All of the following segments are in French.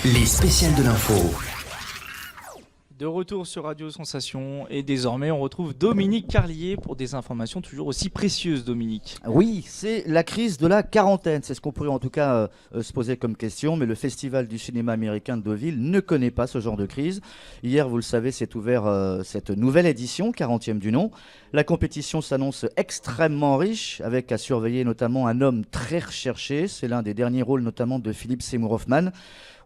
Les spéciales de l'info. De retour sur Radio Sensation et désormais on retrouve Dominique Carlier pour des informations toujours aussi précieuses, Dominique. Oui, c'est la crise de la quarantaine, c'est ce qu'on pourrait en tout cas se poser comme question, mais le Festival du cinéma américain de Deauville ne connaît pas ce genre de crise. Hier, vous le savez, s'est ouvert cette nouvelle édition, 40e du nom. La compétition s'annonce extrêmement riche, avec à surveiller notamment un homme très recherché, c'est l'un des derniers rôles notamment de Philip Seymour Hoffman.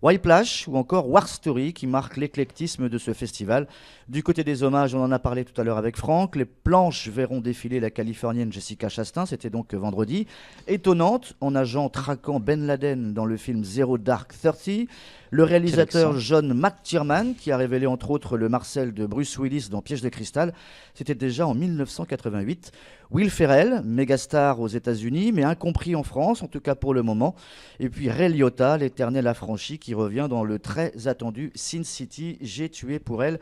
Whiplash ou encore War Story qui marque l'éclectisme de ce festival. Du côté des hommages, on en a parlé tout à l'heure avec Franck. Les planches verront défiler la Californienne Jessica Chastain, c'était donc vendredi. Étonnante, en agent traquant Ben Laden dans le film Zero Dark 30. Le réalisateur John McTiernan, qui a révélé entre autres le Marcel de Bruce Willis dans Piège de cristal, c'était déjà en 1988. Will Ferrell, mégastar aux États-Unis, mais incompris en France, en tout cas pour le moment. Et puis Ray Liotta, l'éternel affranchi, qui revient dans le très attendu Sin City, J'ai tué pour elle,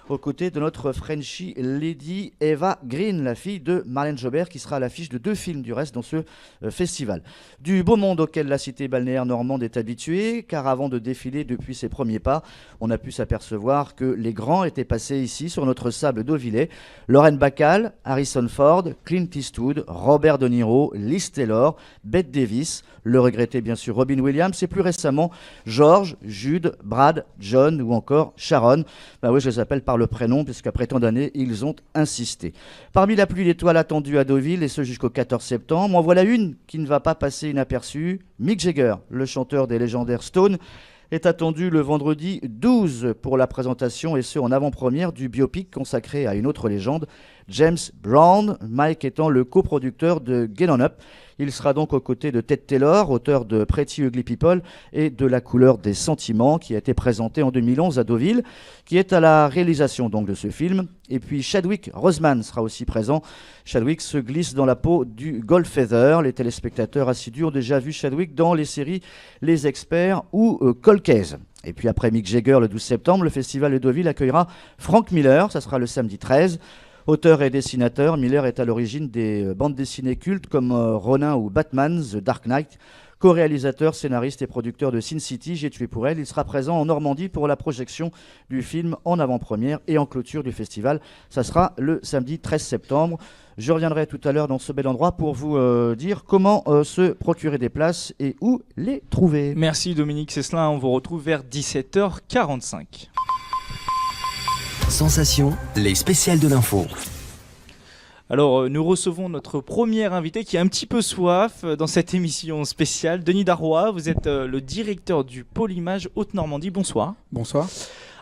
aux côtés de notre Frenchie Lady Eva Green, la fille de Marlène Jobert, qui sera à l'affiche de 2 films du reste dans ce festival. Du beau monde auquel la cité balnéaire normande est habituée, car avant de défiler depuis ses premiers pas, on a pu s'apercevoir que les grands étaient passés ici sur notre sable deauvillais. Lauren Bacall, Harrison Ford, Clint Eastwood, Robert De Niro, Liz Taylor, Bette Davis, le regretté bien sûr Robin Williams, et plus récemment George, Jude, Brad, John ou encore Sharon. Ben oui, je les appelle par le prénom, puisqu'après tant d'années, ils ont insisté. Parmi la pluie d'étoiles attendue à Deauville, et ce jusqu'au 14 septembre, en voilà une qui ne va pas passer inaperçue. Mick Jagger, le chanteur des légendaires Stones, est attendu le vendredi 12 pour la présentation, et ce en avant-première du biopic consacré à une autre légende, James Brown, Mike étant le coproducteur de Get On Up. Il sera donc aux côtés de Ted Taylor, auteur de Pretty Ugly People et de La couleur des sentiments, qui a été présenté en 2011 à Deauville, qui est à la réalisation donc de ce film. Et puis Chadwick Boseman sera aussi présent. Chadwick se glisse dans la peau du Goldfeather. Les téléspectateurs assidus ont déjà vu Chadwick dans les séries Les Experts ou Cold Case. Et puis après Mick Jagger, le 12 septembre, le festival de Deauville accueillera Frank Miller, ça sera le samedi 13. Auteur et dessinateur, Miller est à l'origine des bandes dessinées cultes comme Ronin ou Batman, The Dark Knight. Co-réalisateur, scénariste et producteur de Sin City, J'ai tué pour elle. Il sera présent en Normandie pour la projection du film en avant-première et en clôture du festival. Ça sera le samedi 13 septembre. Je reviendrai tout à l'heure dans ce bel endroit pour vous dire comment se procurer des places et où les trouver. Merci Dominique, c'est cela, on vous retrouve vers 17h45. Sensation, les spéciales de l'info. Alors, nous recevons notre premier invité qui a un petit peu soif dans cette émission spéciale. Denis Darrois, vous êtes le directeur du pôle image Haute-Normandie. Bonsoir. Bonsoir.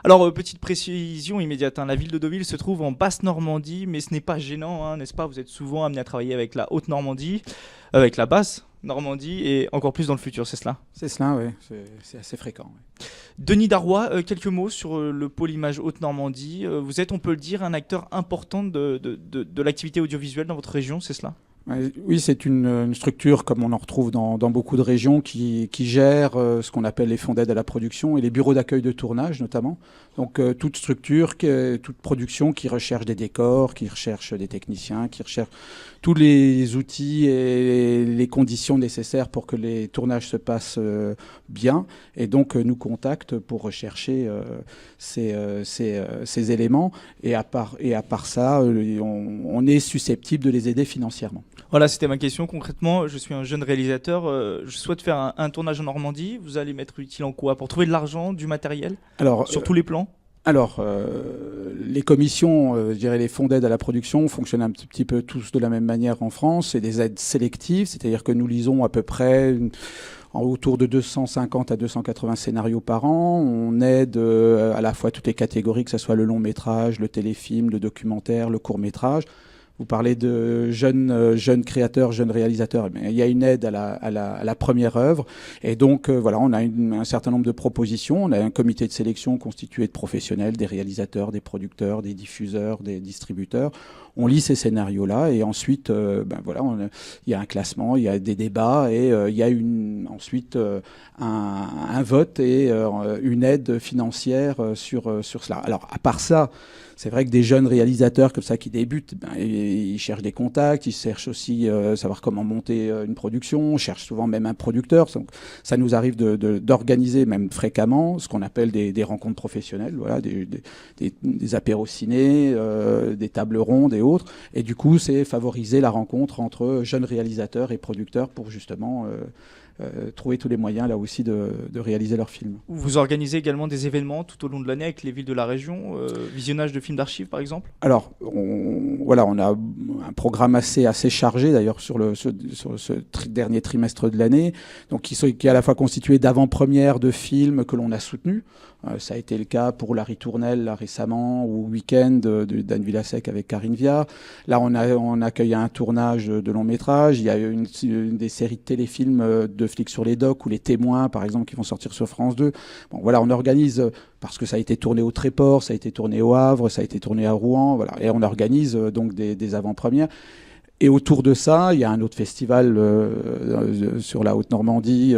Alors, petite précision immédiate, la ville de Deauville se trouve en Basse-Normandie, mais ce n'est pas gênant, n'est-ce pas? Vous êtes souvent amené à travailler avec la Haute-Normandie, avec la Basse-Normandie et encore plus dans le futur, c'est cela? C'est cela, oui, c'est assez fréquent. Oui. Denis Darrois, quelques mots sur le pôle image Haute-Normandie. Vous êtes, on peut le dire, un acteur important de l'activité audiovisuelle dans votre région, c'est cela? Oui, c'est une structure, comme on en retrouve dans beaucoup de régions, qui gère ce qu'on appelle les fonds d'aide à la production et les bureaux d'accueil de tournage notamment. Donc toute structure, toute production qui recherche des décors, qui recherche des techniciens, qui recherche tous les outils et les conditions nécessaires pour que les tournages se passent bien, et donc nous contacte pour rechercher ces éléments, et à part ça, on est susceptible de les aider financièrement. Voilà, c'était ma question. Concrètement, je suis un jeune réalisateur, je souhaite faire un tournage en Normandie. Vous allez m'être utile en quoi? Pour trouver de l'argent, du matériel? Alors, sur tous les plans? Alors, les commissions, je dirais les fonds d'aide à la production fonctionnent un petit peu tous de la même manière en France. C'est des aides sélectives, c'est-à-dire que nous lisons à peu près autour de 250 à 280 scénarios par an. On aide à la fois toutes les catégories, que ce soit le long métrage, le téléfilm, le documentaire, le court métrage. Vous parlez de jeunes créateurs, jeunes réalisateurs. Il y a une aide à la première œuvre. Et donc, voilà, on a un certain nombre de propositions. On a un comité de sélection constitué de professionnels, des réalisateurs, des producteurs, des diffuseurs, des distributeurs. On lit ces scénarios-là et ensuite, voilà, il y a un classement, il y a des débats et il y a ensuite un vote et une aide financière sur cela. Alors, à part ça, c'est vrai que des jeunes réalisateurs comme ça qui débutent, ils cherchent des contacts, ils cherchent aussi savoir comment monter une production, cherchent souvent même un producteur. Donc, ça nous arrive d'organiser même fréquemment ce qu'on appelle des rencontres professionnelles, voilà, des apéros ciné, des tables rondes et autres. Et du coup, c'est favoriser la rencontre entre jeunes réalisateurs et producteurs pour justement trouver tous les moyens là aussi de réaliser leurs films. Vous organisez également des événements tout au long de l'année avec les villes de la région, visionnage de films d'archives par exemple? Alors, on a un programme assez chargé d'ailleurs sur ce dernier trimestre de l'année, donc qui est à la fois constitué d'avant-premières de films que l'on a soutenus. Ça a été le cas pour La Ritournelle là, récemment, ou Week-end d'Anne Villasec avec Karine Viard. Là, on accueille un tournage de long métrage. Il y a une des séries de téléfilms de Flics sur les docks ou Les Témoins, par exemple, qui vont sortir sur France 2. Bon, voilà, on organise parce que ça a été tourné au Tréport, ça a été tourné au Havre, ça a été tourné à Rouen, voilà, et on organise donc des avant-premières. Et autour de ça, il y a un autre festival sur la Haute-Normandie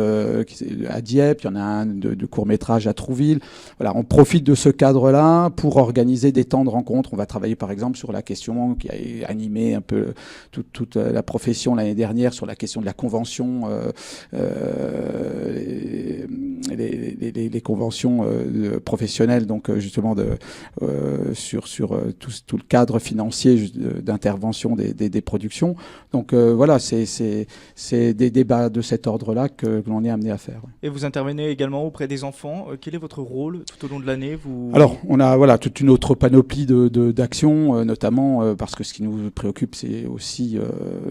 à Dieppe, il y en a un de court-métrage à Trouville. Voilà, on profite de ce cadre-là pour organiser des temps de rencontres. On va travailler par exemple sur la question qui a animé un peu toute la profession l'année dernière, sur la question de la convention, les conventions professionnelles, donc justement sur tout le cadre financier d'intervention des productions. Donc voilà, c'est des débats de cet ordre-là que l'on est amené à faire. Et vous intervenez également auprès des enfants. Quel est votre rôle tout au long de l'année? Alors, on a toute une autre panoplie d'actions, notamment parce que ce qui nous préoccupe, c'est aussi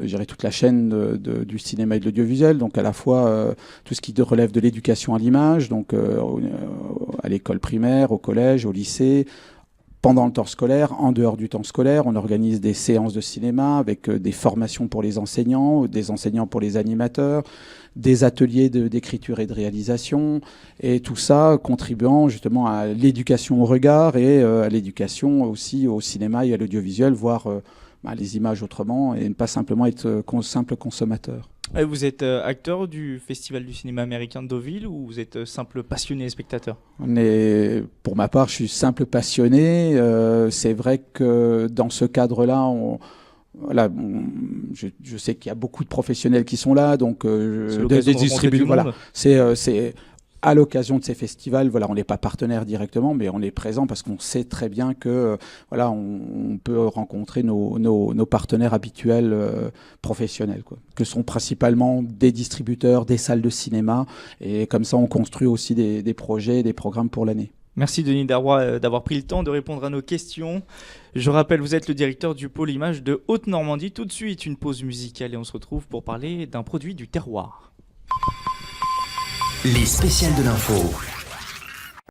gérer toute la chaîne du cinéma et de l'audiovisuel, donc à la fois tout ce qui relève de l'éducation à l'image, donc à l'école primaire, au collège, au lycée, pendant le temps scolaire, en dehors du temps scolaire. On organise des séances de cinéma avec des formations pour les enseignants, des enseignants pour les animateurs, des ateliers d'écriture et de réalisation, et tout ça contribuant justement à l'éducation au regard et à l'éducation aussi au cinéma et à l'audiovisuel, voir les images autrement et ne pas simplement être simple consommateur. Et vous êtes acteur du Festival du cinéma américain de Deauville ou vous êtes simple passionné et spectateur? Pour ma part, je suis simple passionné. C'est vrai que dans ce cadre-là, je sais qu'il y a beaucoup de professionnels qui sont là, donc des distributeurs. Voilà, c'est à l'occasion de ces festivals, voilà, on n'est pas partenaire directement, mais on est présent parce qu'on sait très bien que voilà, on peut rencontrer nos partenaires habituels professionnels, quoi, que sont principalement des distributeurs, des salles de cinéma, et comme ça on construit aussi des projets, des programmes pour l'année. Merci Denis Darrois d'avoir pris le temps de répondre à nos questions. Je rappelle, vous êtes le directeur du pôle image de Haute-Normandie. Tout de suite, une pause musicale et on se retrouve pour parler d'un produit du terroir. Les spéciales de l'info.